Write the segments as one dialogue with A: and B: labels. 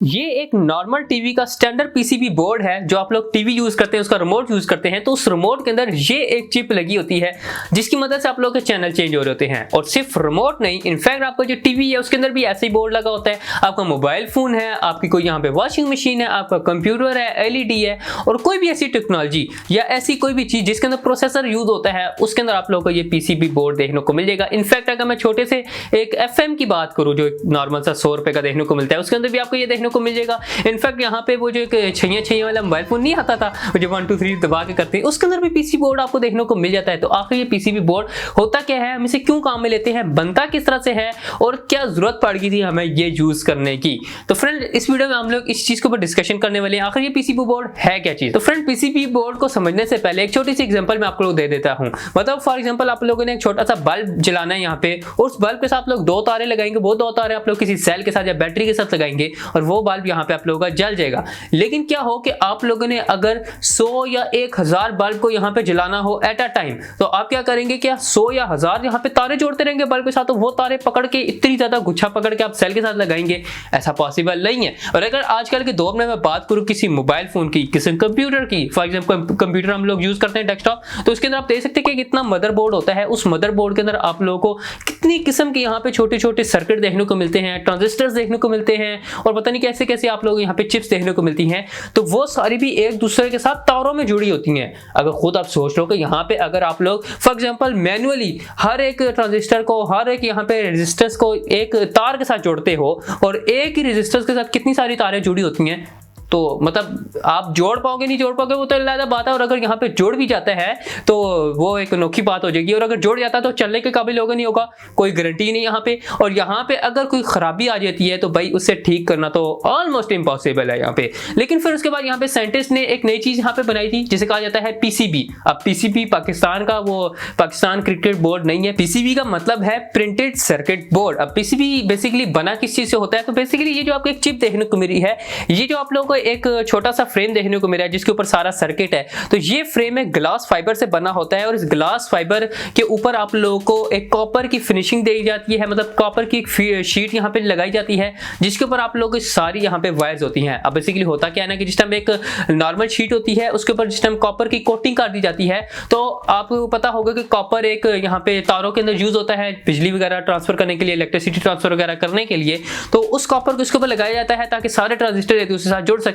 A: ये एक normal TV का स्टैंडर्ड पीसीबी बोर्ड है जो आप लोग टीवी यूज करते हैं, उसका रिमोट यूज करते हैं। तो उस रिमोट के अंदर ये एक चिप लगी होती है जिसकी मदद से आप लोग के चैनल चेंज हो रहे होते हैं। और सिर्फ रिमोट नहीं, इनफैक्ट आपका जो टीवी है उसके अंदर भी ऐसे ही बोर्ड लगा होता है। आपका मोबाइल फोन है, आपकी कोई यहाँ पे वॉशिंग मशीन है, आपका कंप्यूटर है, एलईडी है, और कोई भी ऐसी टेक्नोलॉजी या ऐसी कोई भी चीज जिसके अंदर प्रोसेसर यूज होता है उसके अंदर आप लोग को ये पीसीबी बोर्ड देखने को मिल जाएगा। इनफैक्ट अगर मैं छोटे से एक एफएम की बात करूं जो नॉर्मल सा 100 रुपए का देखने को मिलता है, उसके अंदर भी आपको ये देखने को मिल जाएगा। इनफैक्ट यहाँ पे वो जो एक छैया वाला मोबाइल फोन नहीं आता था जो 1 2 3 दबा के करते हैं, उसके अंदर भी पीसी बोर्ड आपको देखने को मिल जाता है। तो आखिर ये पीसीबी बोर्ड होता क्या है, हम इसे क्यों काम में लेते हैं, बनता किस तरह से है, और क्या जरूरत पड़ गई थी हमें ये यूज करने की। तो फ्रेंड इस वीडियो में हम लोग इस चीज के ऊपर डिस्कशन करने वाले हैं, आखिर ये पीसीबी बोर्ड है क्या चीज। तो फ्रेंड पीसीबी बोर्ड को समझने से पहले एक छोटी सी एग्जांपल मैं आप लोगों को दे देता हूं। मतलब फॉर एग्जांपल आप लोगों ने एक छोटा सा बल्ब जलाना है यहाँ पे, उस बल्ब के साथ लोग 2 तारे लगाएंगे, वो 2 तारे आप लोग किसी सेल के साथ या बैटरी के साथ लगाएंगे और वो बल्ब यहाँ पे आप लोगों का जल जाएगा। लेकिन क्या हो कि आप लोगों ने अगर 100 या 1000 बल्ब को यहाँ पे जलाना हो एट अ टाइम, तो आप क्या करेंगे, क्या 100 या 1000 यहाँ पे तारे जोड़ते रहेंगे बल्ब के साथ, तो वो तारे पकड़ के इतनी ज्यादा गुच्छा पकड़ के आप सेल के साथ लगाएंगे, ऐसा पॉसिबल नहीं है। और अगर आजकल के दौर में मैं बात करूं किसी मोबाइल फोन की, किसी कंप्यूटर की, फॉर एग्जाम्पल कंप्यूटर हम लोग यूज करते हैं डेस्कटॉप, तो उसके अंदर आप देख सकते हैं कि कितना मदरबोर्ड होता है। उस मदरबोर्ड के अंदर आप लोगों को कितनी किस्म के यहाँ पे छोटे छोटे सर्किट देखने को मिलते हैं, ट्रांजिस्टर्स देखने को मिलते हैं, और पता नहीं कैसे कैसे आप लोग यहाँ पे चिप्स देखने को मिलती हैं। तो वो सारी भी एक दूसरे के साथ तारों में जुड़ी होती हैं। अगर खुद आप सोच लो कि यहाँ पे अगर आप लोग फॉर एग्जांपल मैन्युअली हर एक ट्रांजिस्टर को, हर एक यहाँ पे रेजिस्टर्स को एक तार के साथ जोड़ते हो, और एक ही रेजिस्टर्स के साथ कितनी सारी तारें जुड़ी होती हैं, तो मतलब आप जोड़ पाओगे नहीं जोड़ पाओगे वो तो अलग बात है। और अगर यहाँ पे जोड़ भी जाता है तो वो एक अनोखी बात हो जाएगी, और अगर जोड़ जाता है तो चलने के काबिल होगा नहीं होगा, कोई गारंटी नहीं यहाँ पे। और यहाँ पे अगर कोई खराबी आ जाती है तो भाई उससे ठीक करना तो ऑलमोस्ट इम्पॉसिबल है यहाँ पे। लेकिन फिर उसके बाद यहाँ पे साइंटिस्ट ने एक नई चीज यहाँ पे बनाई थी जिसे कहा जाता है पीसीबी। अब पीसीबी पाकिस्तान का वो पाकिस्तान क्रिकेट बोर्ड नहीं है, पीसीबी का मतलब है प्रिंटेड सर्किट बोर्ड। अब पीसीबी बेसिकली बना किस चीज से होता है, तो बेसिकली ये जो आपको एक चिप देखने को मिली है, ये जो आप लोगों को एक छोटा सा फ्रेम देखने को मिला है जिसके ऊपर सारा सर्किट है, तो ये फ्रेम एक ग्लास फाइबर से बना होता है। और इस ग्लास फाइबर के ऊपर आप लोगों को एक कॉपर की फिनिशिंग दी जाती है, मतलब कॉपर की एक शीट यहाँ पे लगाई जाती है जिसके ऊपर आप लोगों की सारी यहाँ पे वायर्स होती हैं। अब बेसिकली होता क्या है ना कि जिस टाइम एक नॉर्मल शीट होती है उसके ऊपर जिस टाइम कॉपर की कोटिंग कर दी जाती है, तो आपको पता होगा कि कॉपर एक यहाँ पे तारों के अंदर यूज होता है बिजली वगैरह ट्रांसफर करने के लिए, इलेक्ट्रिसिटी ट्रांसफर वगैरह करने के लिए। तो उस कॉपर को इसके ऊपर लगाया जाता है ताकि सारे ट्रांजिस्टर एक दूसरे के साथ जुड़ सकें।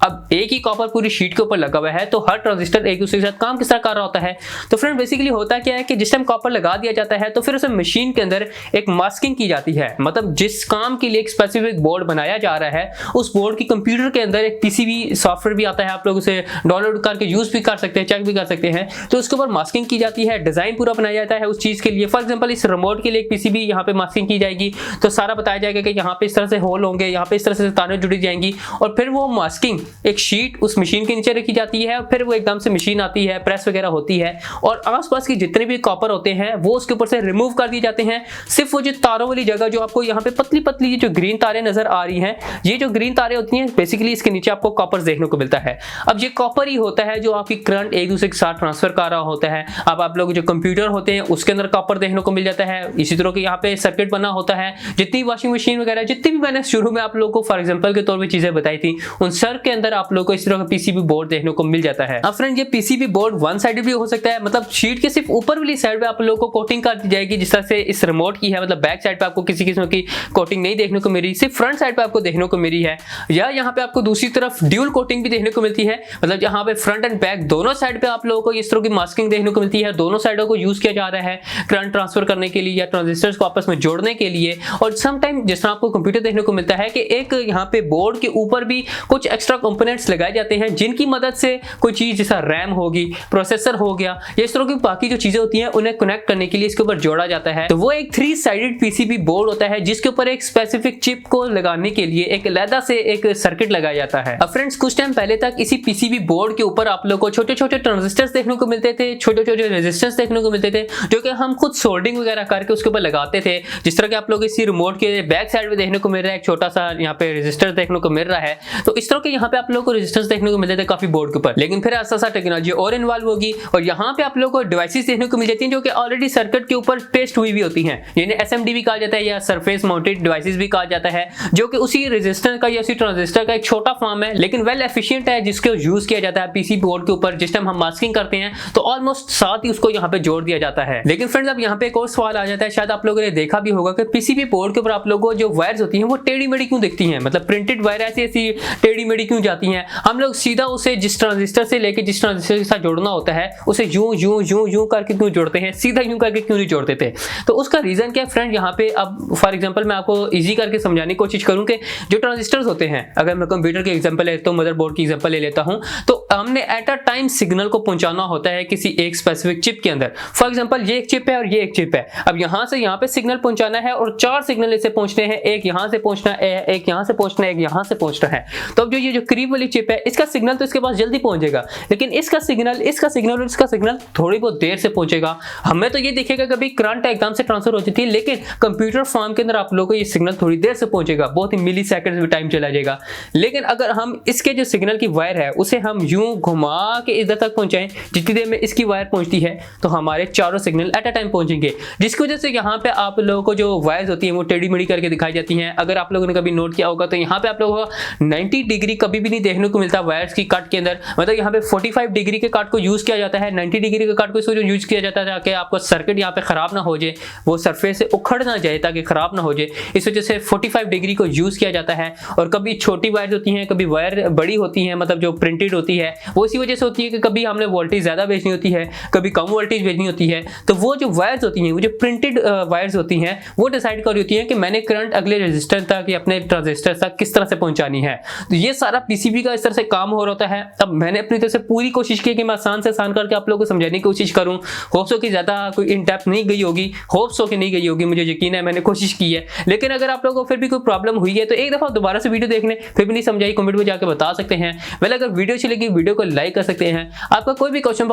A: अब एक ही कॉपर पूरी शीट के ऊपर लगा हुआ है तो हर ट्रांजिस्टर एक दूसरे के साथ काम किस तरह कर रहा होता है। तो फ्रेंड बेसिकली होता क्या है कि जिस टाइम कॉपर लगा दिया जाता है तो फिर उसे मशीन के अंदर एक मास्किंग की जाती है। मतलब जिस काम के लिए एक स्पेसिफिक बोर्ड बनाया जा रहा है उस बोर्ड की कंप्यूटर के अंदर एक पीसीबी सॉफ्टवेयर भी आता है, आप लोग उसे डाउनलोड करके यूज भी कर सकते हैं, चेक भी कर सकते हैं। तो उसके ऊपर मास्किंग की जाती है, डिजाइन पूरा बनाया जाता है उस चीज के लिए। फॉर एग्जांपल इस रिमोट के लिए एक पीसीबी यहाँ पे मास्किंग की जाएगी, तो सारा बताया जाएगा कि यहाँ पे इस तरह से होल होंगे, यहाँ पे इस तरह से तारें जुड़ी जाएंगी, और फिर वो मास्किंग एक शीट उस मशीन के नीचे रखी जाती है। फिर वो एकदम से मशीन आती है, प्रेस वगैरह होती है, और आसपास के जितने भी कॉपर होते हैं वो उसके ऊपर से रिमूव कर दिए जाते हैं। सिर्फ वो जो तारों वाली जगह जो आपको यहाँ पे पतली पतली जो ग्रीन तारें नजर आ रही हैं, ये जो ग्रीन तारें होती हैं बेसिकली इसके नीचे आपको कॉपर देखने को मिलता है। अब ये कॉपर ही होता है जो आपकी करंट एक दूसरे के साथ ट्रांसफर कर रहा होता है। अब आप लोग जो कंप्यूटर होते हैं उसके अंदर कॉपर देखने को मिल जाता है। इसी तरह के यहाँ पे सर्किट बना होता है। जितनी वॉशिंग मशीन वगैरह जितनी भी मैंने शुरू में आप लोगों को फॉर एग्जाम्पल के तौर पर चीजें बताई थी, उन सर के अंदर आप लोग को इस तरह का पीसीबी बोर्ड देखने को मिल जाता है। अब फ्रेंड ये पीसीबी बोर्ड वन साइडेड भी हो सकता है, मतलब शीट के सिर्फ ऊपर वाली साइड पे आप लोगों को कोटिंग कर दी जाएगी जिस तरह से इस रिमोट की है। मतलब बैक साइड पे आपको किसी किस्म की कोटिंग नहीं देखने को मिली, सिर्फ फ्रंट साइड पे आपको देखने को मिली है। या यहाँ पे आपको दूसरी तरफ ड्यूल कोटिंग भी देखने को मिलती है, मतलब यहाँ पे फ्रंट एंड बैक दोनों साइड पे आप लोगों को इस तरह की मास्किंग देखने को मिलती है। दोनों साइडों को यूज किया जा रहा है करंट ट्रांसफर करने के लिए या ट्रांजिस्टर्स को आपस में जोड़ने के लिए। और समटाइम जिस तरह आपको कंप्यूटर देखने को मिलता है कि एक यहाँ पे बोर्ड के ऊपर भी कुछ एक्स्ट्रा कंपोनेंट्स लगाए जाते हैं जिनकी मदद से कोई चीज जैसा रैम होगी, प्रोसेसर हो गया, या इस तरह की बाकी जो चीजें होती हैं उन्हें कनेक्ट करने के लिए इसके ऊपर जोड़ा जाता है। तो वो एक 3 साइडेड पीसीबी बोर्ड होता है जिसके ऊपर एक स्पेसिफिक चिप को लगाने के लिए एक अलग से एक सर्किट लगाया जाता है। अब फ्रेंड्स कुछ टाइम पहले तक इसी पीसीबी बोर्ड के ऊपर आप लोगों को छोटे छोटे ट्रांजिस्टर्स देखने को मिलते थे, छोटे छोटे रेजिस्टेंस देखने को मिलते थे, जो कि हम खुद सोल्डिंग वगैरह करके उसके ऊपर लगाते थे। जिस तरह के आप लोग इसी रिमोट के बैक साइड में देखने को मिल रहा है एक छोटा सा यहाँ पे रेजिस्टर देखने को मिल रहा है। तो इस तरह के यहाँ पे आप लोगों को रेजिस्टेंस देखने को मिलते थे काफी बोर्ड के ऊपर, लेकिन फिर ऐसा सा टेक्नोलॉजी और इन्वॉल्व होगी और यहाँ पे आप लोगों को डिवाइसेस देखने को मिल जाती हैं जो कि ऑलरेडी सर्किट के ऊपर टेस्ट हुई भी होती हैं, जिन्हें एसएमडी भी कहा जाता है या सरफेस माउंटेड डिवाइसेस भी कहा जाता है, जो कि उसी रेजिस्टेंस का या उसी ट्रांजिस्टर का एक छोटा फॉर्म है लेकिन वेल एफिशिएंट है, जिसको यूज किया जाता है पीसी बोर्ड के ऊपर। जिस टाइम हम मास्किंग करते हैं तो ऑलमोस्ट साथ ही उसको यहाँ पे जोड़ दिया जाता है। लेकिन फ्रेंड्स अब यहाँ पे एक और सवाल आ जाता है, शायद आप लोगों ने देखा भी होगा कि पीसीबी बोर्ड के ऊपर आप लोगों को जो वायर्स होती हैं वो टेढ़ी मेढ़ी क्यों दिखती हैं, मतलब प्रिंटेड वायर ऐसी ऐसी टेढ़ी मेढ़ी क्यों जाती हैं। हम लोग सीधा उसे जिस ट्रांजिस्टर से लेके जिस ट्रांजिस्टर के साथ जोड़ना होता है उसे यूं यूं यूं यूं करके क्यों जोड़ते हैं, सीधा यूं करके क्यों नहीं जोड़ते थे। तो उसका रीजन क्या है फ्रेंड, यहाँ पे अब फॉर एग्जांपल मैं आपको इजी करके समझाने की कोशिश करूं कि जो ट्रांजिस्टर्स होते हैं, अगर मैं कंप्यूटर के एग्जांपल लेता हूं, मदरबोर्ड की एग्जांपल ले लेता हूं, तो हमने एट अ टाइम सिग्नल को पहुंचाना होता है किसी एक स्पेसिफिक चिप के अंदर। फॉर एग्जांपल ये एक चिप है और ये एक चिप है, अब यहां से यहां पे सिग्नल पहुंचाना है और 4 सिग्नल इसे पहुंचने हैं, एक यहां से पहुंचना है, एक यहां से पहुंचना है, एक यहां से पहुंचना है। तो अब जो ये जो करीब वाली चिप है इसका सिग्नल तो इसके पास जल्दी पहुंचेगा, लेकिन इसका सिग्नल और इसका सिग्नल थोड़ी बहुत देर से पहुंचेगा। हमें तो ये दिखेगा कभी करंट एकदम से ट्रांसफर हो जाती है, लेकिन कंप्यूटर फॉर्म के अंदर आप लोगों को ये सिग्नल थोड़ी देर से पहुंचेगा, बहुत ही मिली सेकंड्स में टाइम चला जाएगा। लेकिन अगर हम इसके जो सिग्नल की वायर है उसे हम यूं घुमा के इधर तक पहुंचाएं जितनी देर में इसकी वायर पहुंचती है, तो हमारे चारों सिग्नल एट अ टाइम पहुंचेंगे, जिसकी वजह से यहाँ पे आप लोगों को जो वायर्स होती हैं वो टेढ़ी मेढ़ी करके दिखाई जाती हैं। अगर आप लोगों ने कभी नोट किया होगा तो यहाँ पे आप लोगों को 90 डिग्री कभी भी नहीं देखने को मिलता वायर्स की कट के अंदर, मतलब यहाँ पे 45 डिग्री के कट को यूज किया जाता है, 90 डिग्री के कट को इसको यूज किया जाता है ताकि आपका सर्किट यहाँ पे खराब ना हो जाए, वो सरफेस से उखड़ ना जाए ताकि खराब ना हो जाए, इस वजह से 45 डिग्री को यूज किया जाता है। और कभी छोटी वायर होती हैं, कभी वायर बड़ी होती हैं, मतलब जो प्रिंटेड होती है वो इसी वजह से होती है कि कभी हमने वोल्टेज ज्यादा भेजनी होती है, कभी कम वोल्टेज भेजनी होती है, तो वो जो वायर्स होती हैं, वो जो प्रिंटेड वायर्स होती हैं वो डिसाइड कर रही होती है कि मैंने करंट अगले रेजिस्टर तक या अपने ट्रांजिस्टर तक किस तरह से पहुंचानी है। तो ये सारा पीसीबी का इस तरह से काम हो रहा है। अब मैंने अपनी तरफ से पूरी कोशिश की कि मैं आसान से आसान करके आप लोगों को समझाने की कोशिश करूं, होप्स हो कि ज्यादा कोई इन डेप्थ नहीं गई होगी, होप्स हो कि नहीं गई होगी, मुझे यकीन है मैंने कोशिश की है। लेकिन अगर आप लोगों को फिर भी कोई प्रॉब्लम हुई है तो एक दफा दोबारा से वीडियो देख लें, फिर भी नहीं समझाई कमेंट में जाकर बता सकते हैं। वेल अगर वीडियो अच्छी लगी वीडियो को लाइक कर सकते हैं, आपका कोई भी क्वेश्चन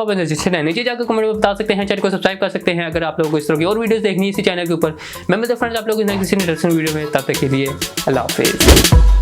A: है नीचे जाकर कमेंट में बता सकते हैं, चैनल को सब्सक्राइब कर सकते हैं अगर आप लोगों को इस तरह की और वीडियोस देखनी है इसी चैनल के ऊपर। मैं फ्रेंड्स आप लोगों को किसी इंटरेस्टिंग वीडियो में, तब तक के लिए अल्लाह हाफिज़।